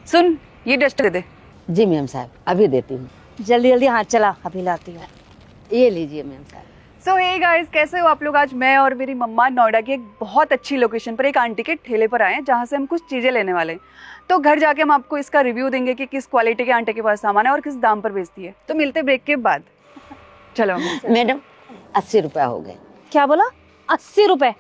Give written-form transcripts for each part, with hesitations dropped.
सुन, ये डस्टर दे दे। जी मैम साहब, अभी देती हूँ। जल्दी जल्दी हाथ चला, अभी लाती हूँ। ये लीजिए मैम साहब। सो हे गाइस, कैसे हो आप लोग? आज मैं और मेरी मम्मा नोएडा की एक बहुत अच्छी लोकेशन पर एक आंटी के ठेले पर आए हैं जहाँ से हम कुछ चीज़ें लेने वाले हैं। तो घर जाके हम आपको इसका रिव्यू देंगे कि किस क्वालिटी के आंटी के पास सामान है और किस दाम पर बेचती है। तो मिलते ब्रेक के बाद। चलो मैडम 80 रुपया हो गए। क्या बोला? 80 रुपए?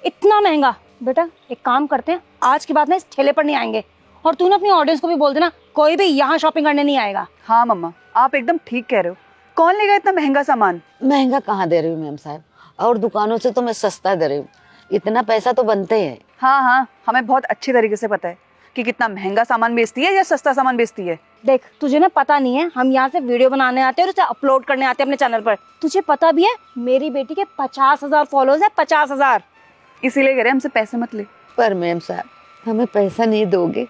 इतना महंगा? बेटा एक काम करते हैं, आज के बाद ना इस ठेले पर नहीं आएंगे। और तू ना अपनी ऑडियंस को भी बोल देना, कोई भी यहाँ शॉपिंग करने नहीं आएगा। हाँ मम्मा, आप एकदम ठीक कह रहे हो। कौन लेगा इतना महंगा सामान? महंगा कहाँ दे रही हूँ मैम साहब, और दुकानों से तो मैं सस्ता दे रही हूँ। इतना पैसा तो बनते हैं। हाँ हाँ, हमें बहुत अच्छी तरीके से पता है कि कितना महंगा सामान बेचती है या सस्ता सामान बेचती है। देख तुझे ना पता नहीं है, हम यहाँ से वीडियो बनाने आते हैं और उसे अपलोड करने आते हैं अपने चैनल पर। तुझे पता भी है मेरी बेटी के 50,000 फॉलोअर्स है, 50,000। इसीलिए कह रहे हैं हमसे पैसे मत ले। पर मैम साहब, हमें पैसा नहीं दोगे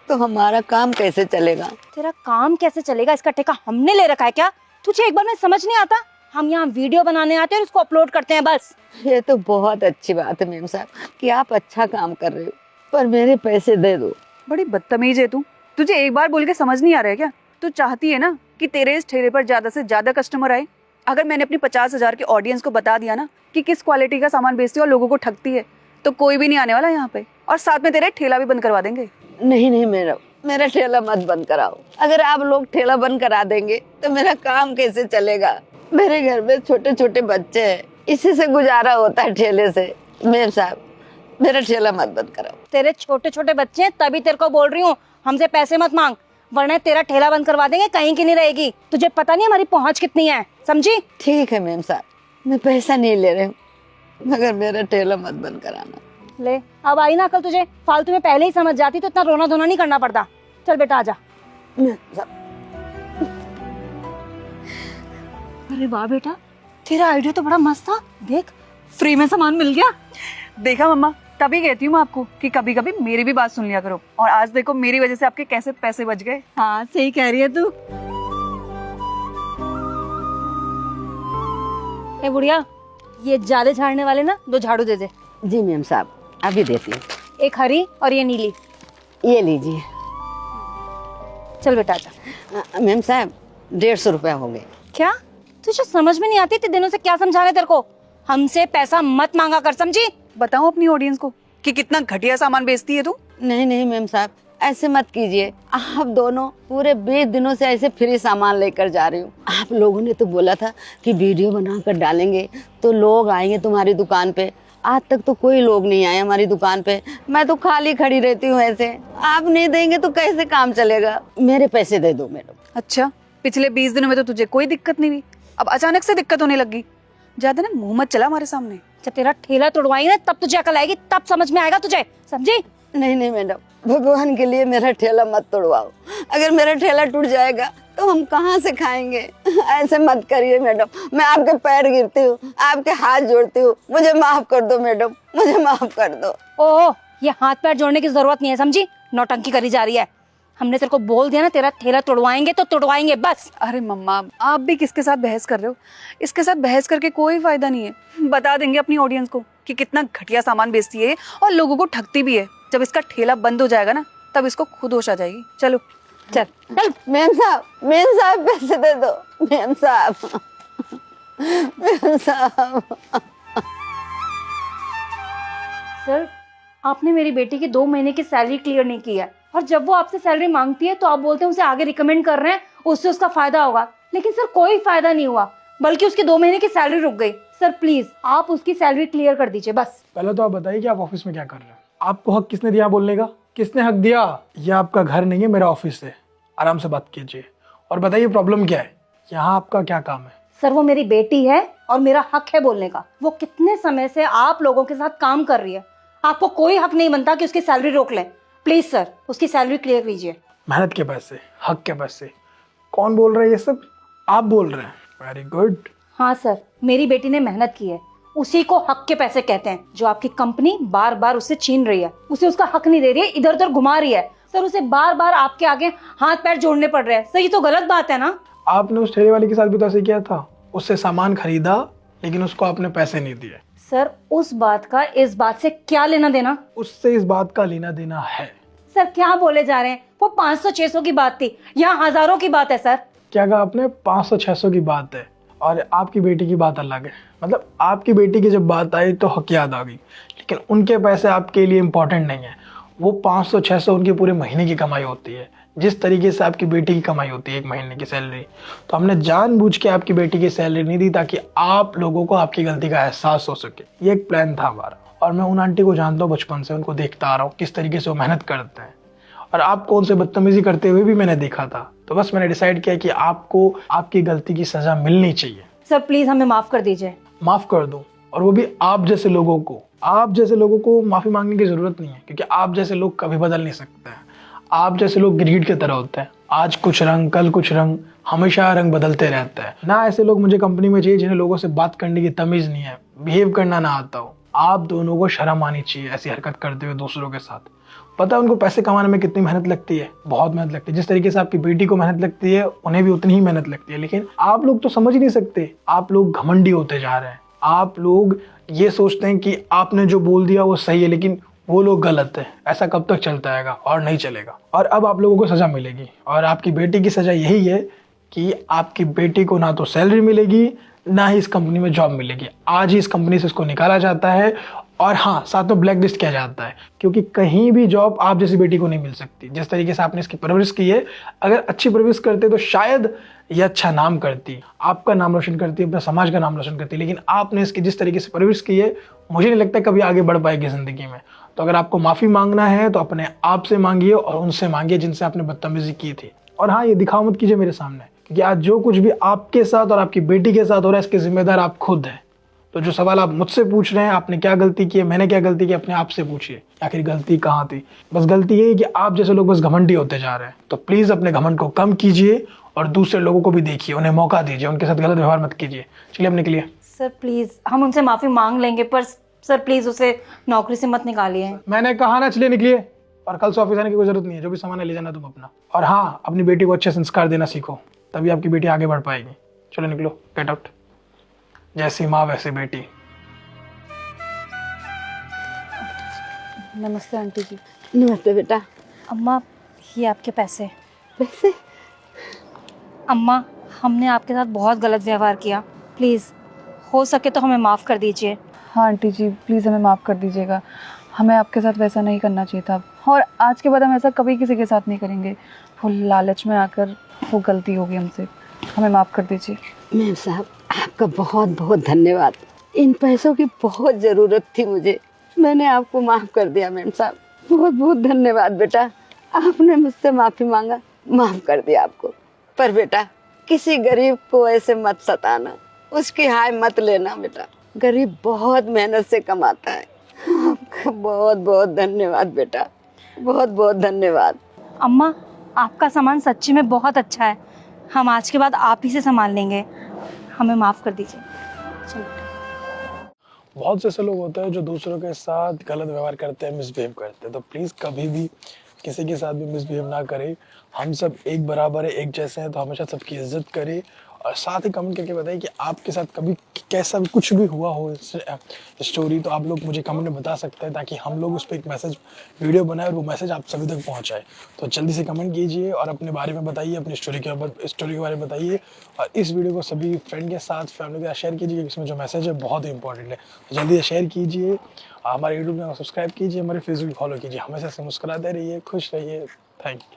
तो हमारा काम कैसे चलेगा? तेरा काम कैसे चलेगा इसका ठेका हमने ले रखा है क्या? तुझे एक बार में समझ नहीं आता? हम यहाँ वीडियो बनाने आते हैं और उसको अपलोड करते हैं बस। ये तो बहुत अच्छी बात है मैम साहब कि आप अच्छा काम कर रहे हो, पर मेरे पैसे दे दो। बड़ी बदतमीज है तू। तुझे एक बार बोल के समझ नहीं आ रहा है क्या? तू चाहती है ना कि तेरे इस ठेले पर ज्यादा से ज्यादा कस्टमर आए। अगर मैंने अपनी 50,000 के ऑडियंस को बता दिया ना कि किस क्वालिटी का सामान बेचती है और लोगों को ठगती है, तो कोई भी नहीं आने वाला यहाँ पे, और साथ में तेरे ठेला भी बंद करवा देंगे। नहीं नहीं मैडम, मेरा ठेला मत बंद कराओ। अगर आप लोग ठेला बंद करा देंगे तो मेरा काम कैसे चलेगा? मेरे घर में छोटे छोटे बच्चे हैं, इसी से गुजारा होता है, ठेले से। मैम साहब, मेरा ठेला मत बंद कराओ। तेरे छोटे छोटे बच्चे हैं तभी तेरे को बोल रही हूँ, हमसे पैसे मत मांग, वरना तेरा ठेला बंद करवा देंगे, कहीं की नहीं रहेगी। तुझे पता नहीं हमारी पहुँच कितनी है, समझी? ठीक है मैम साहब, मैं पैसा नहीं ले रही हूँ, मगर मेरा ठेला मत बंद कराना। ले अब आई ना अकल तुझे, फालतू में पहले ही समझ जाती तो इतना रोना धोना नहीं करना पड़ता। चल बेटा आजा। अरे वाह बेटा, तेरा आइडिया तो बड़ा मस्त था। देख फ्री में सामान मिल गया। देखा मम्मा, तभी कहती हूँ मैं आपको कि कभी कभी मेरी भी बात सुन लिया करो। और आज देखो मेरी वजह से आपके कैसे पैसे बच गए। हाँ सही कह रही है तू। ए बुढ़िया, ये जाले झाड़ने वाले ना 2 झाड़ू दे दे। जी मैम साहब, अभी देती हूँ। एक हरी और ये नीली। ये लीजिए। चल बेटा आजा। मैम साहब 150 रुपया हो गए। क्या तुझे समझ में नहीं आती? इतने दिनों से क्या समझा रहे तेरे को? हमसे पैसा मत मांगा कर, समझी? बताओ अपनी ऑडियंस को कि कितना घटिया सामान बेचती है तू। नहीं नहीं मैम साहब, ऐसे मत कीजिए। आप दोनों पूरे 20 दिनों से ऐसे फ्री सामान लेकर जा रही हूँ। आप लोगों ने तो बोला था कि वीडियो बनाकर डालेंगे तो लोग आएंगे तुम्हारी दुकान पे। आज तक तो कोई लोग नहीं आए हमारी दुकान पे, मैं तो खाली खड़ी रहती हूँ ऐसे। आप नहीं देंगे तो कैसे काम चलेगा? मेरे पैसे दे दो मैडम। अच्छा, पिछले 20 दिनों में तो तुझे कोई दिक्कत नहीं हुई, अब अचानक से दिक्कत होने लगी। ज्यादा ना मुंह मत चला हमारे सामने। जब तेरा ठेला तोड़वाएंगे ना तब तुझे अकल आएगी, तब समझ में आएगा तुझे, समझी? नहीं नहीं मैडम, भगवान के लिए मेरा ठेला मत तोड़वाओ। अगर मेरा ठेला टूट जाएगा तो हम कहाँ से खाएंगे? ऐसे मत करिए मैडम, मैं आपके पैर गिरती हूँ, आपके हाथ जोड़ती हूँ, मुझे माफ कर दो मैडम, मुझे माफ कर दो। ओह, ये हाथ पैर जोड़ने की जरूरत नहीं है, समझी? नौटंकी करी जा रही है। हमने तेरे को बोल दिया ना, तेरा ठेला तोड़वाएंगे तो तोड़वाएंगे बस। अरे मम्मा, आप भी किसके साथ बहस कर रहे हो? इसके साथ बहस करके कोई फायदा नहीं है। बता देंगे अपनी ऑडियंस को कि कितना घटिया सामान बेचती है और लोगों को ठगती भी है। जब इसका ठेला बंद हो जाएगा ना, तब इसको खुद होश आ जाएगी। चलो चल चल। मैम साहब पैसे दे दो। मैम साहब, मैम साहब। सर, आपने मेरी बेटी की 2 महीने की सैलरी क्लियर नहीं की है, और जब वो आपसे सैलरी मांगती है तो आप बोलते हैं उसे आगे रिकमेंड कर रहे हैं, उससे उसका फायदा होगा। लेकिन सर कोई फायदा नहीं हुआ, बल्कि उसकी 2 महीने की सैलरी रुक गई। सर प्लीज आप उसकी सैलरी क्लियर कर दीजिए बस। पहले तो आप बताइए कि आप ऑफिस में क्या कर रहे हैं? आपको हक किसने दिया बोलने का? किसने हक दिया? ये आपका घर नहीं है, मेरा ऑफिस है। आराम से बात कीजिए और बताइए प्रॉब्लम क्या है, यहाँ आपका क्या काम है? सर वो मेरी बेटी है और मेरा हक है बोलने का। वो कितने समय से आप लोगों के साथ काम कर रही है, आपको कोई हक नहीं बनता कि उसकी सैलरी रोक लें। प्लीज सर उसकी सैलरी क्लियर कीजिए। मेहनत के पैसे, हक के पैसे, कौन बोल रहा है ये सब? आप बोल रहे हैं। Very good. हाँ सर, मेरी बेटी ने मेहनत की है, उसी को हक के पैसे कहते हैं, जो आपकी कंपनी बार बार उससे छीन रही है। उसे उसका हक नहीं दे रही है, इधर उधर घुमा रही है। सर उसे बार बार आपके आगे हाथ पैर जोड़ने पड़ रहे हैं। सर ये तो गलत बात है ना? आपने उस ठेले वाले के साथ भी तो ऐसे किया था, उससे सामान खरीदा लेकिन उसको आपने पैसे नहीं दिए। सर उस बात का इस बात से क्या लेना देना? उससे इस बात का लेना देना है। सर क्या बोले जा रहे हैं? वो 500-600 की बात थी, यहाँ हजारों की बात है सर। क्या कहा आपने? 500-600 की बात है और आपकी बेटी की बात अलग है। मतलब आपकी बेटी की जब बात आई तो हक याद आ गई, लेकिन उनके पैसे आपके लिए इम्पोर्टेंट नहीं है। वो 500-600 उनके पूरे महीने की कमाई होती है, जिस तरीके से आपकी बेटी की कमाई होती है एक महीने की सैलरी। तो हमने जानबूझ के आपकी बेटी की सैलरी नहीं दी ताकि आप लोगों को आपकी गलती का एहसास हो सके। ये एक प्लान था हमारा। और मैं उन आंटी को जानता हूँ बचपन से, उनको देखता आ रहा हूँ किस तरीके से वो मेहनत करते हैं, और आपको उनसे बदतमीजी करते हुए भी मैंने देखा था। तो बस मैंने डिसाइड किया कि आपको आपकी गलती की सजा मिलनी चाहिए। सर प्लीज हमें माफ कर दीजिए। माफ कर दूं, और वो भी आप जैसे लोगों को। आप जैसे लोगों को माफी मांगने की जरूरत नहीं है, क्योंकि आप जैसे लोग कभी बदल नहीं सकते हैं। आप जैसे लोग गिरगिट की तरह होते हैं, आज कुछ रंग कल कुछ रंग, हमेशा रंग बदलते रहता है ना। ऐसे लोग मुझे कंपनी में चाहिए जिन्हें लोगों से बात करने की तमीज नहीं है, बिहेव करना ना आता हो। आप दोनों को शर्म आनी चाहिए ऐसी हरकत करते हुए दूसरों के साथ। पता है उनको पैसे कमाने में कितनी मेहनत लगती है? बहुत मेहनत लगती है। जिस तरीके से आपकी बेटी को मेहनत लगती है, उन्हें भी उतनी ही मेहनत लगती है। लेकिन आप लोग तो समझ ही नहीं सकते। आप लोग घमंडी होते जा रहे हैं। आप लोग ये सोचते हैं कि आपने जो बोल दिया वो सही है, लेकिन वो लोग गलत है। ऐसा कब तक चलता रहेगा? और नहीं चलेगा। और अब आप लोगों को सजा मिलेगी, और आपकी बेटी की सजा यही है कि आपकी बेटी को ना तो सैलरी मिलेगी, ना ही इस कंपनी में जॉब मिलेगी। आज ही इस कंपनी से इसको निकाला जाता है, और हाँ, साथ में ब्लैक लिस्ट किया जाता है, क्योंकि कहीं भी जॉब आप जैसी बेटी को नहीं मिल सकती। जिस तरीके से आपने इसकी परवरिश की है, अगर अच्छी परवरिश करते तो शायद ये अच्छा नाम करती, आपका नाम रोशन करती, अपने समाज का नाम रोशन करती। लेकिन आपने इसकी जिस तरीके से परवरिश की है, मुझे नहीं लगता कभी आगे बढ़ पाएगी जिंदगी में। तो अगर आपको माफी मांगना है तो अपने आप से मांगिए, और उनसे मांगिए जिनसे आपने बदतमीजी की थी। और हाँ, ये दिखाओ मत कीजिए मेरे सामने, क्योंकि आज जो कुछ भी आपके साथ और आपकी बेटी के साथ हो रहा है, इसके जिम्मेदार आप खुद हैं। तो जो सवाल आप मुझसे पूछ रहे हैं, आपने क्या गलती की है, मैंने क्या गलती की, अपने आप से पूछिए आखिर गलती कहाँ थी। बस गलती ये है कि आप जैसे लोग बस घमंडी होते जा रहे हैं। तो प्लीज अपने घमंड को कम कीजिए, और दूसरे लोगों को भी देखिए, उन्हें मौका दीजिए, उनके साथ गलत व्यवहार मत कीजिए। चलिए अब निकलिए। सर प्लीज हम उनसे माफी मांग लेंगे, पर सर प्लीज उसे नौकरी से मत निकालिए। मैंने कहा ना, चलिए निकलिए। और कल से ऑफिस आने की कोई जरूरत नहीं है, जो भी सामान है ले जाना तुम अपना। और हाँ, अपनी बेटी को अच्छे संस्कार देना सीखो, तभी आपकी बेटी आगे बढ़ पाएगी। चलो निकलो, गेट आउट। जैसी माँ वैसी बेटी। नमस्ते आंटी जी। नमस्ते बेटा। अम्मा ये आपके पैसे। पैसे? अम्मा हमने आपके साथ बहुत गलत व्यवहार किया, प्लीज़ हो सके तो हमें माफ़ कर दीजिए। हाँ आंटी जी, प्लीज़ हमें माफ़ कर दीजिएगा। हमें आपके साथ वैसा नहीं करना चाहिए था, और आज के बाद हम ऐसा कभी किसी के साथ नहीं करेंगे। वो लालच में आकर वो गलती हो गई हमसे, हमें माफ़ कर दीजिए। मैम साहब, आपका बहुत बहुत धन्यवाद। इन पैसों की बहुत ज़रूरत थी मुझे, मैंने आपको माफ़ कर दिया। मैम साहब बहुत बहुत धन्यवाद बेटा, आपने मुझसे माफ़ी मांगा, माफ़ कर दिया आपको। पर बेटा, किसी गरीब को ऐसे मत सताना, उसकी हाय मत लेना बेटा। गरीब बहुत मेहनत से कमाता है। आपका बहुत बहुत धन्यवाद बेटा, बहुत बहुत धन्यवाद। अम्मा आपका सामान सच्ची में बहुत अच्छा है, हम आज के बाद आप ही से संभाल लेंगे, हमें माफ़ कर दीजिए। चलिए। बहुत से ऐसे लोग होते हैं जो दूसरों के साथ गलत व्यवहार करते हैं, मिसबिहेव करते हैं। तो प्लीज़ कभी भी किसी के साथ भी मिसबिहेव ना करें। हम सब एक बराबर है, एक जैसे हैं, तो हमेशा सबकी इज्जत करें। और साथ ही कमेंट करके बताइए कि आपके साथ कभी कैसा भी कुछ भी हुआ हो स्टोरी, तो आप लोग मुझे कमेंट में बता सकते हैं, ताकि हम लोग उस पर एक मैसेज वीडियो बनाए और वो मैसेज आप सभी तक पहुंचाए। तो जल्दी से कमेंट कीजिए और अपने बारे में बताइए, अपनी स्टोरी के बारे में बताइए। और इस वीडियो को सभी फ्रेंड के साथ, फैमिली के साथ शेयर कीजिए, क्योंकि इसमें जो मैसेज है बहुत ही इंपॉर्टेंट है। तो जल्दी से शेयर कीजिए, हमारे यूट्यूब चैनल सब्सक्राइब कीजिए, हमारे फेसबुक फॉलो कीजिए। हमेशा से मुस्कुराते रहिए, खुश रहिए। Thank you.